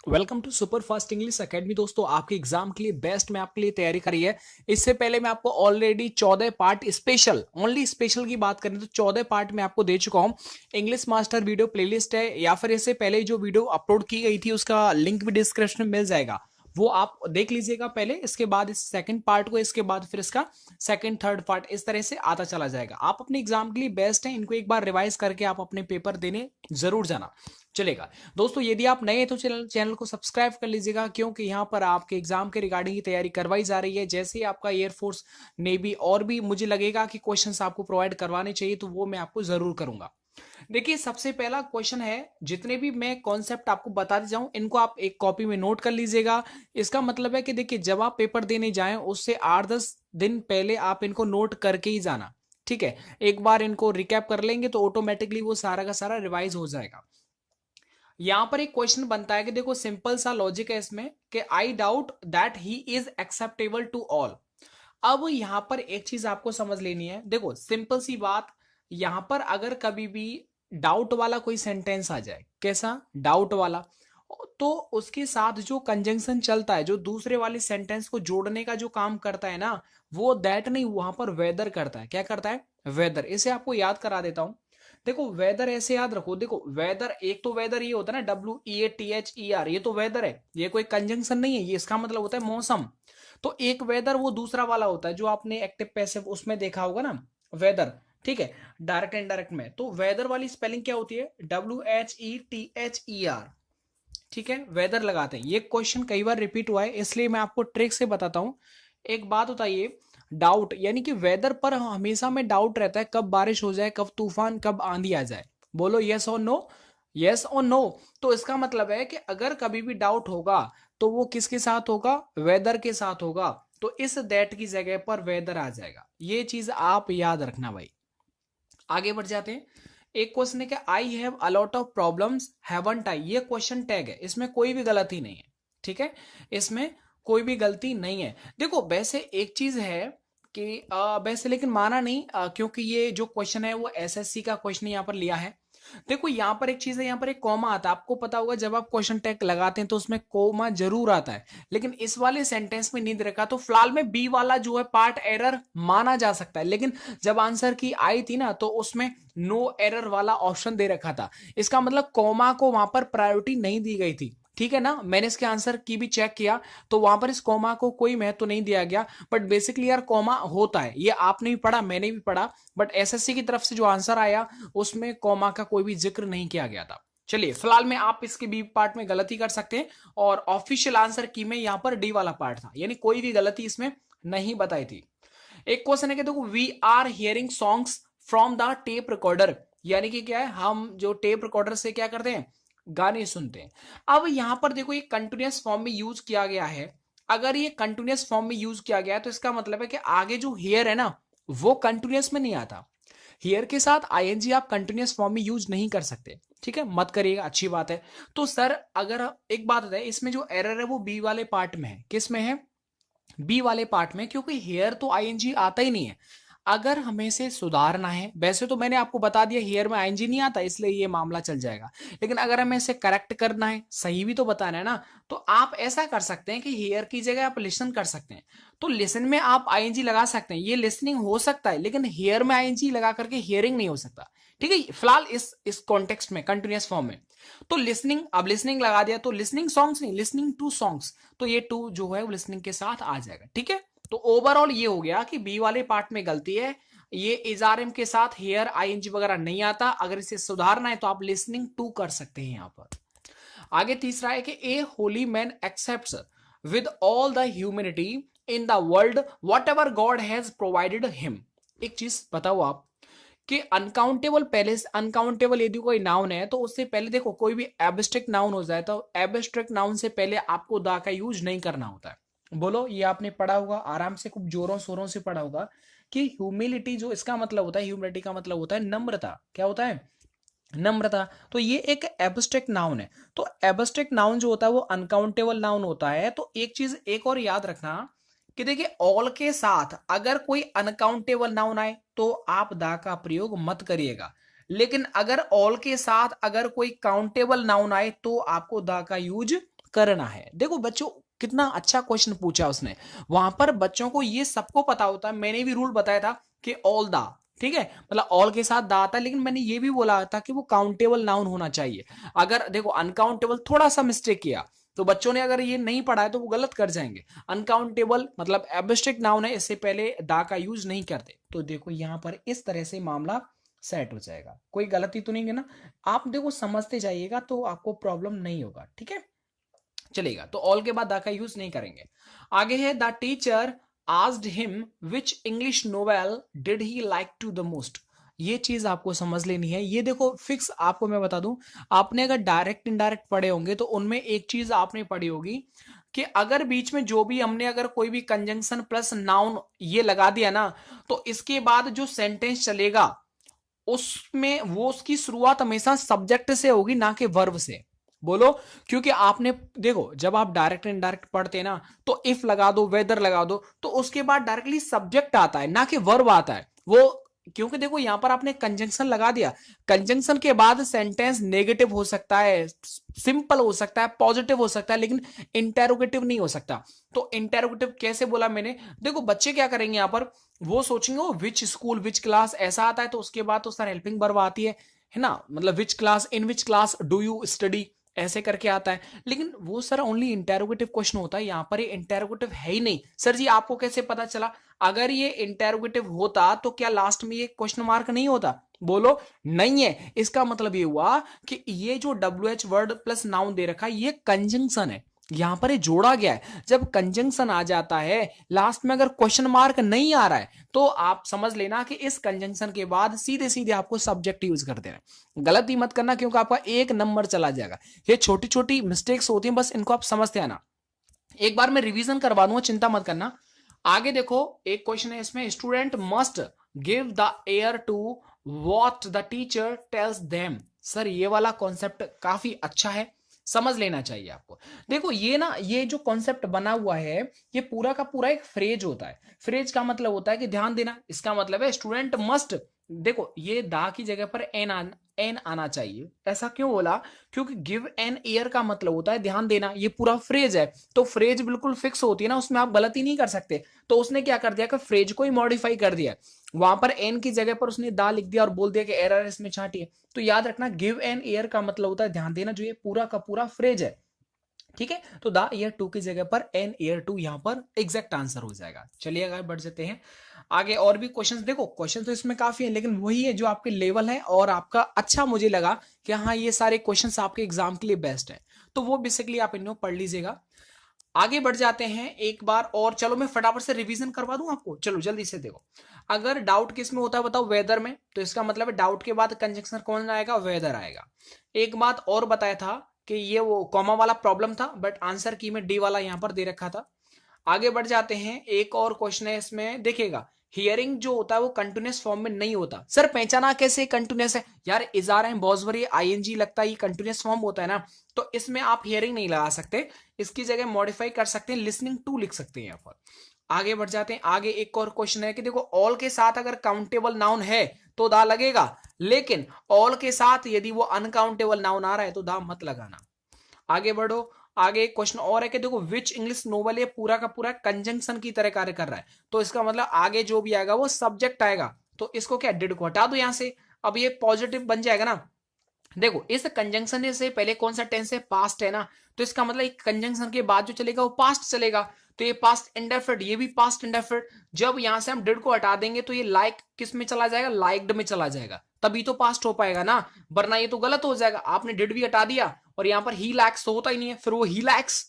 Welcome to super fast English academy. दोस्तों, आपके exam के लिए बेस्ट में आपके लिए तैयारी करी है। इससे पहले मैं आपको already 14 part special only special की बात करें तो 14 पार्ट में आपको दे चुका हूं। इंग्लिश मास्टर वीडियो प्लेलिस्ट है, या फिर इससे पहले जो वीडियो अपलोड की गई थी उसका लिंक भी डिस्क्रिप्शन में मिल जाएगा, वो आप देख लीजिएगा पहले। इसके बाद इस सेकंड पार्ट को, इसके बाद फिर इसका सेकंड थर्ड पार्ट इस तरह से आता चला जाएगा। आप अपने एग्जाम के लिए बेस्ट हैं, इनको एक बार रिवाइज करके आप अपने पेपर देने जरूर जाना चलेगा। दोस्तों, यदि आप नए हैं तो चैनल को सब्सक्राइब कर लीजिएगा, क्योंकि यहाँ पर आपके एग्जाम के रिगार्डिंग की तैयारी करवाई जा रही है। जैसे ही आपका एयरफोर्स, नेवी और भी मुझे लगेगा कि क्वेश्चंस आपको प्रोवाइड करवाने चाहिए तो वो मैं आपको जरूर करूंगा। देखिए, सबसे पहला क्वेश्चन है, जितने भी मैं कॉन्सेप्ट आपको बताते जाऊं इनको आप एक कॉपी में नोट कर लीजिएगा। इसका मतलब है कि देखिए, जब आप पेपर देने जाएं उससे 8-10 दिन पहले आप इनको नोट करके ही जाना। ठीक है, एक बार इनको रिकैप कर लेंगे तो ऑटोमेटिकली वो सारा का सारा रिवाइज हो जाएगा। यहां पर एक क्वेश्चन बनता है कि देखो, सिंपल सा लॉजिक है इसमें कि I doubt that he is acceptable to all. अब यहां पर एक चीज आपको समझ लेनी है। देखो, सिंपल सी बात, यहां पर अगर कभी भी डाउट वाला कोई सेंटेंस आ जाए, कैसा डाउट वाला, तो उसके साथ जो कंजंक्शन चलता है, जो दूसरे वाले सेंटेंस को जोड़ने का जो काम करता है ना, वो दैट नहीं, वहां पर वेदर करता है। क्या करता है? वेदर। इसे आपको याद करा देता हूं। देखो, वेदर ऐसे याद रखो। देखो, वेदर, एक तो वेदर ये होता है ना, WEATHER, ये तो वेदर है, ये कोई कंजंक्शन नहीं है, ये इसका मतलब होता है मौसम। तो एक वेदर वो दूसरा वाला होता है जो आपने एक्टिव पैसिव उसमें देखा होगा ना, वेदर। ठीक है, डायरेक्ट इनडायरेक्ट में तो वेदर वाली स्पेलिंग क्या होती है? WHETHER। ठीक है, वेदर लगाते हैं। ये क्वेश्चन कई बार रिपीट हुआ है, इसलिए मैं आपको ट्रिक से बताता हूं। एक बात बताइए, डाउट यानी कि वेदर पर हमेशा में डाउट रहता है, कब बारिश हो जाए, कब तूफान, कब आंधी आ जाए। बोलो यस और नो, यस और नो। तो इसका मतलब है कि अगर कभी भी डाउट होगा तो वो किसके साथ होगा? वेदर के साथ होगा। तो इस दैट की जगह पर वेदर आ जाएगा। ये चीज आप याद रखना भाई। आगे बढ़ जाते हैं। एक क्वेश्चन है कि I have a lot of problems haven't I. ये क्वेश्चन टैग है, इसमें कोई भी गलती नहीं है। ठीक है, इसमें कोई भी गलती नहीं है। देखो, वैसे एक चीज है कि वैसे लेकिन माना नहीं, क्योंकि ये जो क्वेश्चन है वो एसएससी का क्वेश्चन यहाँ पर लिया है। देखो, यहां पर एक चीज है, यहां पर एक कॉमा आता है। आपको पता होगा जब आप क्वेश्चन टैग लगाते हैं तो उसमें कॉमा जरूर आता है, लेकिन इस वाले सेंटेंस में नहीं दे रखा। तो फिलहाल में बी वाला जो है पार्ट एरर माना जा सकता है, लेकिन जब आंसर की आई थी ना तो उसमें नो एरर वाला ऑप्शन दे रखा था। इसका मतलब कॉमा को वहां पर प्रायोरिटी नहीं दी गई थी। ठीक है ना, मैंने इसके आंसर की भी चेक किया तो वहां पर इस कॉमा को कोई महत्व तो नहीं दिया गया। बट बेसिकली यार, कॉमा होता है, ये आपने भी पढ़ा, मैंने भी पढ़ा, बट एसएससी की तरफ से जो आंसर आया उसमें कॉमा का कोई भी जिक्र नहीं किया गया था। चलिए, फिलहाल में आप इसके बी पार्ट में गलती कर सकते हैं, और ऑफिशियल आंसर की में यहां पर डी वाला पार्ट था, यानी कोई भी गलती इसमें नहीं बताई थी। एक क्वेश्चन है कि देखो, we are hearing songs from the tape recorder. यानी कि क्या है, हम जो टेप रिकॉर्डर से क्या करते हैं? गाने सुनते हैं। अब यहां पर देखो, ये कंटिन्यूअस फॉर्म में यूज किया गया है। अगर ये कंटिन्यूअस फॉर्म में यूज किया गया है तो इसका मतलब है कि आगे जो हियर है ना, वो कंटिन्यूअस में नहीं आता। हियर के साथ आईएनजी आप कंटिन्यूअस फॉर्म में यूज नहीं कर सकते। ठीक है, मत करिएगा, अच्छी बात है। तो सर, अगर एक बात है, इसमें जो एरर है वो बी वाले पार्ट में है। किस में है? बी वाले पार्ट में, क्योंकि हेयर तो आईएनजी आता ही नहीं है। अगर हमें इसे सुधारना है, वैसे तो मैंने आपको बता दिया हेयर में आईएनजी नहीं आता, इसलिए ये मामला चल जाएगा, लेकिन अगर हमें इसे करेक्ट करना है, सही भी तो बताना है ना, तो आप ऐसा कर सकते हैं कि हेयर की जगह आप लिसन कर सकते हैं। तो लिसन में आप आईएनजी लगा सकते हैं, ये लिसनिंग हो सकता है, लेकिन हेयर में आईएनजी लगा करके हियरिंग नहीं हो सकता। ठीक है, फिलहाल इस कॉन्टेक्स्ट में कंटिन्यूअस फॉर्म में तो लिसनिंग, अब लिसनिंग लगा दिया तो लिसनिंग सॉन्ग्स नहीं, लिसनिंग टू सॉन्ग्स, तो ये टू जो है वो लिसनिंग के साथ आ जाएगा। ठीक है, तो ओवरऑल ये हो गया कि बी वाले पार्ट में गलती है, ये इजारम के साथ हेयर आईएनजी वगैरह नहीं आता। अगर इसे सुधारना है तो आप लिसनिंग टू कर सकते हैं यहां पर। आगे तीसरा है कि a holy man accepts with all the humanity in the world whatever God has provided him. एक चीज बताओ आप कि अनकाउंटेबल, पहले अनकाउंटेबल यदि कोई नाउन है तो उससे पहले देखो, कोई भी एब्स्ट्रैक्ट नाउन हो जाए तो एब्स्ट्रैक्ट नाउन से पहले आपको द का यूज नहीं करना होता है। बोलो, ये आपने पढ़ा होगा आराम से, खूब जोरों शोरों से पढ़ा होगा कि ह्यूमिलिटी, जो इसका मतलब होता है, ह्यूमिलिटी का मतलब होता है नम्रता। क्या होता है? नम्रता। तो ये एक एब्स्ट्रैक्ट नाउन है। तो एब्स्ट्रैक्ट नाउन जो होता है वो अनकाउंटेबल नाउन होता है। तो एक चीज एक और याद रखना कि देखिए, ऑल के साथ अगर कोई अनकाउंटेबल नाउन आए तो आप दा का प्रयोग मत करिएगा, लेकिन अगर ऑल के साथ अगर कोई काउंटेबल नाउन आए तो आपको दा का यूज करना है। देखो बच्चों कितना अच्छा क्वेश्चन पूछा उसने। वहां पर बच्चों को ये सबको पता होता है, मैंने भी रूल बताया था कि ऑल द, ठीक है, मतलब ऑल के साथ द आता है, लेकिन मैंने ये भी बोला था कि वो काउंटेबल नाउन होना चाहिए। अगर देखो अनकाउंटेबल थोड़ा सा मिस्टेक किया तो बच्चों ने अगर ये नहीं पढ़ा है तो वो गलत कर जाएंगे। अनकाउंटेबल मतलब एब्स्ट्रैक्ट नाउन है, इससे पहले दा का यूज नहीं करते। तो देखो यहां पर इस तरह से मामला सेट हो जाएगा, कोई गलती तो नहीं है ना। आप देखो समझते जाइएगा तो आपको प्रॉब्लम नहीं होगा, ठीक है, चलेगा। तो ऑल के बाद द का यूज नहीं करेंगे। आगे है the teacher asked him which English novel did he like to the most. ये चीज आपको समझ लेनी है। ये देखो फिक्स आपको मैं बता दूं, आपने अगर डायरेक्ट इनडायरेक्ट पढ़े होंगे तो उनमें एक चीज आपने पढ़ी होगी कि अगर बीच में जो भी हमने अगर कोई भी कंजंक्शन प्लस नाउन ये लगा दिया ना, तो इसके बाद जो सेंटेंस चलेगा उसमें वो उसकी शुरुआत हमेशा सब्जेक्ट से होगी, ना कि वर्ब से। बोलो, क्योंकि आपने देखो जब आप डायरेक्ट इनडायरेक्ट पढ़ते हैं ना, तो इफ लगा दो, वेदर लगा दो, तो उसके बाद डायरेक्टली सब्जेक्ट आता है ना कि वर्ब आता है वो। क्योंकि देखो यहां पर आपने कंजंक्शन लगा दिया, कंजंक्शन के बाद सेंटेंस नेगेटिव हो सकता है, सिंपल हो सकता है, पॉजिटिव हो सकता है, लेकिन इंटेरोगेटिव नहीं हो सकता। तो इंटेरोगेटिव कैसे बोला मैंने, देखो बच्चे क्या करेंगे यहां पर, वो सोचेंगे वो विच स्कूल विच क्लास ऐसा आता है, तो उसके बाद तो सर हेल्पिंग वर्ब आती है ना, मतलब which class, in which class do you study, ऐसे करके आता है। लेकिन वो सर ओनली इंटेरोगेटिव क्वेश्चन होता है, यहां पर ये इंटेरोगेटिव है ही नहीं। सर जी आपको कैसे पता चला? अगर ये इंटेरोगेटिव होता तो क्या लास्ट में ये क्वेश्चन मार्क नहीं होता? बोलो, नहीं है। इसका मतलब ये हुआ कि ये जो WH वर्ड प्लस नाउन दे रखा है ये कंजंक्शन है, यहां पर ये जोड़ा गया है। जब कंजंक्शन आ जाता है लास्ट में, अगर क्वेश्चन मार्क नहीं आ रहा है, तो आप समझ लेना कि इस कंजंक्शन के बाद सीधे सीधे आपको सब्जेक्ट यूज कर देना है। गलती मत करना, क्योंकि आपका 1 नंबर चला जाएगा। ये छोटी छोटी मिस्टेक्स होती हैं, बस इनको आप समझते आना। एक बार मैं रिवीजन करवा दूंगा, चिंता मत करना। आगे देखो एक क्वेश्चन है इसमें, student must give the ear to what the teacher tells them. Sir ये वाला कॉन्सेप्ट काफी अच्छा है, समझ लेना चाहिए आपको। देखो ये ना, ये जो कॉन्सेप्ट बना हुआ है ये पूरा का पूरा एक फ्रेज होता है। फ्रेज का मतलब होता है कि ध्यान देना, इसका मतलब है स्टूडेंट मस्ट, देखो ये दा की जगह पर एन आना चाहिए। ऐसा क्यों बोला? क्योंकि गिव एन एयर का मतलब होता है ध्यान देना, ये पूरा फ्रेज है, तो फ्रेज बिल्कुल फिक्स होती है ना, उसमें आप गलती नहीं कर सकते। तो उसने क्या कर दिया कि फ्रेज को ही मॉडिफाई कर दिया, वहां पर एन की जगह पर उसने दा लिख दिया और बोल दिया कि एरर इसमें छांटिए। तो याद रखना गिव एन एयर का मतलब होता है ध्यान देना, जो ये पूरा का पूरा फ्रेज है, ठीक है। तो द ईयर टू की जगह पर एन ईयर टू यहां पर एग्जैक्ट आंसर हो जाएगा। चलिए आगे बढ़ जाते हैं। आगे और भी क्वेश्चंस, देखो क्वेश्चन तो इसमें काफी है, लेकिन वही है जो आपके लेवल है और आपका अच्छा मुझे लगा कि हाँ ये सारे क्वेश्चंस आपके एग्जाम के लिए बेस्ट है, तो वो बेसिकली आप इनको पढ़ लीजिएगा। आगे बढ़ जाते हैं एक बार और, चलो मैं फटाफट से रिवीजन करवा दूं आपको, चलो जल्दी से देखो। अगर डाउट किस में होता है बताओ? वेदर में। तो इसका मतलब है डाउट के बाद कंजंक्शन कौन आएगा? वेदर आएगा। एक बात और बताया था कि ये वो कॉमा वाला प्रॉब्लम था, बट आंसर की में डी वाला यहां पर दे रखा था। आगे बढ़ जाते हैं, एक और क्वेश्चन है इसमें, देखिएगा हियरिंग जो होता है वो कंटिन्यूस फॉर्म में नहीं होता। सर पहचाना कैसे कंटिन्यूस है? यार इजार एंड बॉजवर ये आईएनजी लगता है, ये कंटिन्यूस फॉर्म होता है ना, तो इसमें आप हियरिंग नहीं लगा सकते, इसकी जगह मॉडिफाई कर सकते हैं, लिसनिंग टू लिख सकते हैं यहां पर। आगे बढ़ जाते हैं। आगे एक और क्वेश्चन है कि देखो ऑल के साथ अगर काउंटेबल नाउन है तो दा लगेगा, लेकिन ऑल के साथ यदि वो अनकाउंटेबल नाउन आ रहा है तो दा मत लगाना। आगे बढ़ो। आगे एक क्वेश्चन और है कि देखो विच इंग्लिश नोवेल, ये पूरा का पूरा कंजंक्शन की तरह कार्य कर रहा है, तो इसका मतलब आगे जो भी आएगा वो सब्जेक्ट आएगा, तो इसको क्या डिड को हटा दो यहां से, अब ये पॉजिटिव बन जाएगा ना। देखो इस कंजंक्शन से पहले कौन सा टेंस है? पास्ट है ना, तो इसका मतलब कंजंक्शन के बाद जो चलेगा वो पास्ट चलेगा, तो ये पास्ट इंडेफिनिट, ये भी पास्ट इंडेफिनिट। जब यहां से हम डिड को हटा देंगे तो ये लाइक किस में चला जाएगा? लाइक्ड में चला जाएगा, तभी तो पास्ट हो पाएगा ना, वरना ये तो गलत हो जाएगा। आपने डिड भी हटा दिया और यहां पर ही लैक्स तो होता ही नहीं है, फिर वो ही लैक्स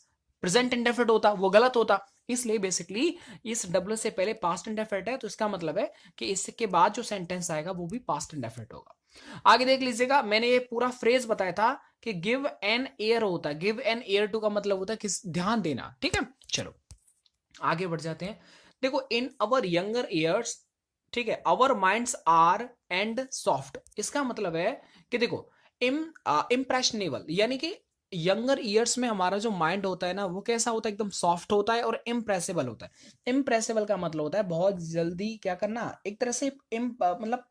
प्रेजेंट इंडेफिनिट होता, वो गलत होता। इसलिए बेसिकली इस डब्ल्यू से पहले पास्ट इंडेफिनिट है, तो इसका मतलब है कि इसके बाद जो सेंटेंस आएगा वो भी पास्ट इंडेफिनिट होगा। आगे देख लीजिएगा, मैंने ये पूरा फ्रेज बताया था कि गिव एन एयर होता है, गिव एन एयर टू का मतलब होता है किस, ध्यान देना, ठीक है। चलो आगे बढ़ जाते हैं। देखो इन अवर यंगर ईयर्स, ठीक है, अवर माइंड्स आर एंड सॉफ्ट, इसका मतलब है कि देखो इम्प्रेशनेबल, यानी कि यंगर ईयर्स में हमारा जो माइंड होता है ना वो कैसा होता है? एकदम सॉफ्ट होता है और इम्प्रेसिबल होता है। इम्प्रेसिबल का मतलब होता है बहुत जल्दी क्या करना, एक तरह से मतलब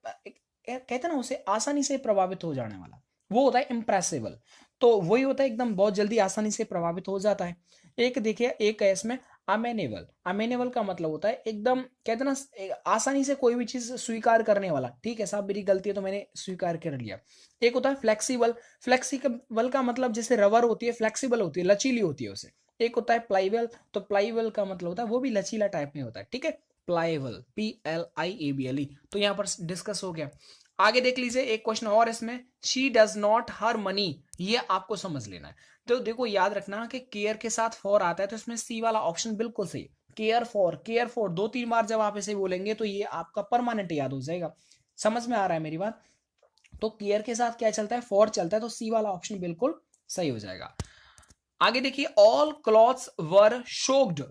कहते हैं ना उसे आसानी से प्रभावित हो जाने वाला, वो होता है इम्प्रेसिबल। तो वही होता है, एकदम बहुत जल्दी आसानी से प्रभावित हो जाता है। एक देखिए, एक है इसमें अमेनेबल। अमेनेबल का मतलब होता है एकदम, कहते हैं ना, आसानी से कोई भी चीज स्वीकार करने वाला। ठीक है साहब, मेरी गलती है तो मैंने स्वीकार कर लिया। एक होता है फ्लेक्सिबल। फ्लेक्सिबल का मतलब जैसे रबर होती है, फ्लेक्सिबल होती है, लचीली होती है उसे। एक होता है प्लाईबल, तो प्लाईबल का मतलब होता है वो भी लचीला टाइप में होता है। ठीक है, प्लाईबल, PLIABLE। तो यहां पर डिस्कस हो गया। आगे देख लीजिए एक क्वेश्चन और इसमें, she does not her money. ये आपको समझ लेना है। तो देखो याद रखना कि केयर के साथ फॉर आता है, तो इसमें सी वाला ऑप्शन बिल्कुल सही। केयर फॉर, केयर फॉर 2-3 बार जब आप इसे बोलेंगे तो ये आपका परमानेंट याद हो जाएगा। समझ में आ रहा है मेरी बात? तो केयर के साथ क्या चलता है, फॉर चलता है, तो सी वाला ऑप्शन बिल्कुल सही हो जाएगा। आगे देखिए, ऑल क्लॉथ्स वर सोक्ड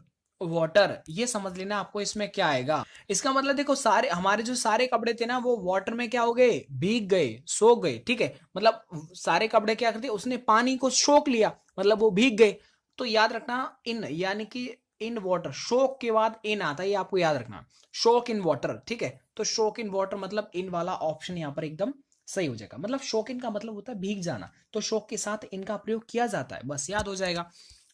वाटर। ये समझ लेना आपको इसमें क्या आएगा। इसका मतलब देखो, सारे हमारे जो सारे कपड़े थे ना वो वाटर में क्या हो गए, भीग गए, सोख गए। ठीक है, मतलब सारे कपड़े क्या करते, उसने पानी को सोख लिया, मतलब वो भीग गए। तो याद रखना इन, यानी कि इन वाटर, शोक के बाद इन आता है, ये आपको याद रखना, शोक इन वाटर। ठीक है, तो शोक इन वाटर मतलब इन वाला ऑप्शन यहां पर एकदम सही हो जाएगा। मतलब शोक इन का मतलब होता है भीग जाना, तो शोक के साथ इनका प्रयोग किया जाता है, बस याद हो जाएगा।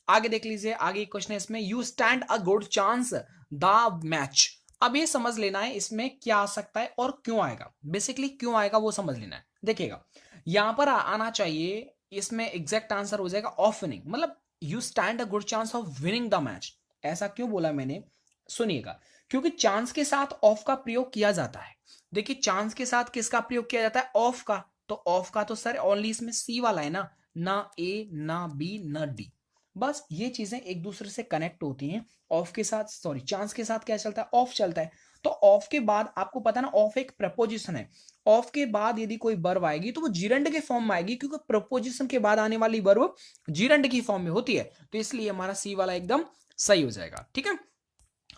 आगे देख लीजिए, आगे क्वेश्चन है इसमें, you stand a good chance the match. अब ये समझ लेना है इसमें क्या आ सकता है और क्यों आएगा। बेसिकली क्यों आएगा वो समझ लेना है। देखिएगा, यहां पर आना चाहिए, इसमें एग्जैक्ट आंसर हो जाएगा ऑफ विनिंग। मतलब you stand a good chance of winning the match. ऐसा क्यों बोला मैंने, सुनिएगा। क्योंकि चांस के साथ ऑफ का प्रयोग किया जाता है। देखिए, चांस के साथ किसका प्रयोग किया जाता है, ऑफ का। तो ऑफ का तो सर ओनली इसमें सी वाला है ना, ना ए ना बी ना डी। बस ये चीजें एक दूसरे से कनेक्ट होती हैं। ऑफ के साथ, सॉरी, चांस के साथ क्या चलता है, ऑफ चलता है। तो ऑफ के बाद आपको पता ना, ऑफ एक प्रपोजिशन है। ऑफ के बाद यदि कोई वर्ब आएगी तो वो जीरंड के फॉर्म में आएगी, क्योंकि प्रपोजिशन के बाद आने वाली वर्ब जीरंड की फॉर्म में होती है। तो इसलिए हमारा सी वाला एकदम सही हो जाएगा। ठीक है,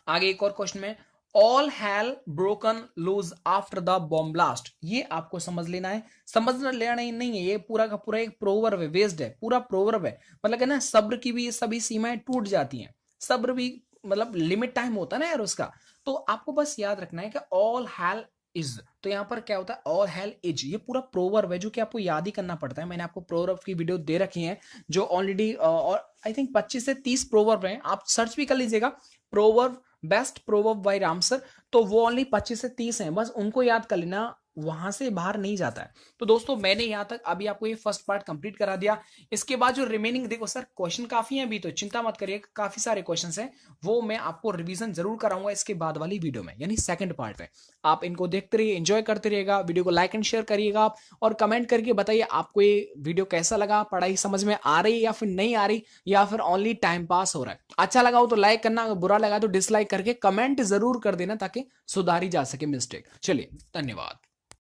आगे एक और क्वेश्चन में, all hell broken loose after the bomb blast. ये आपको समझ लेना है। समझ लेना ही नहीं है, ये पूरा का पूरा एक प्रोवर्ब है, वेस्ड है, पूरा प्रोवर्ब है। मतलब है ना, सब्र की भी सभी सीमाएं टूट जाती हैं। सब्र भी मतलब लिमिट टाइम होता है ना यार उसका। तो आपको बस याद रखना है कि ऑल हैल इज, तो यहां पर क्या होता है, ऑल हैल इज। ये पूरा प्रोवर्ब है जो कि आपको याद ही करना पड़ता है। मैंने आपको प्रोवर्ब की वीडियो दे रखी है जो ऑलरेडी, और आई थिंक 25 से 30 प्रोवर्ब हैं, आप सर्च भी कर लीजिएगा, प्रोवर्ब, बेस्ट प्रोवर्ब बाय रामसर। तो वो ओनली 25 से 30 हैं, बस उनको याद कर लेना, वहां से बाहर नहीं जाता है। तो दोस्तों मैंने यहां तक अभी आपको ये फर्स्ट पार्ट कंप्लीट करा दिया। इसके बाद जो रिमेनिंग, देखो सर क्वेश्चन काफी हैं अभी, तो चिंता मत करिए, काफी सारे क्वेश्चंस हैं, वो मैं आपको रिवीजन जरूर कराऊंगा इसके बाद वाली वीडियो में, यानी सेकंड पार्ट में। आप इनको देखते रहिए, एंजॉय करते रहिएगा, वीडियो को लाइक एंड शेयर करिएगा आप, और कमेंट करके बताइए आपको ये वीडियो कैसा लगा, पढ़ाई समझ में आ रही है या फिर नहीं आ रही, या फिर ओनली टाइम पास हो रहा है। अच्छा लगा हो तो लाइक करना, अगर बुरा लगा तो डिसलाइक करके कमेंट जरूर कर देना, ताकि सुधारी जा सके मिस्टेक। चलिए, धन्यवाद।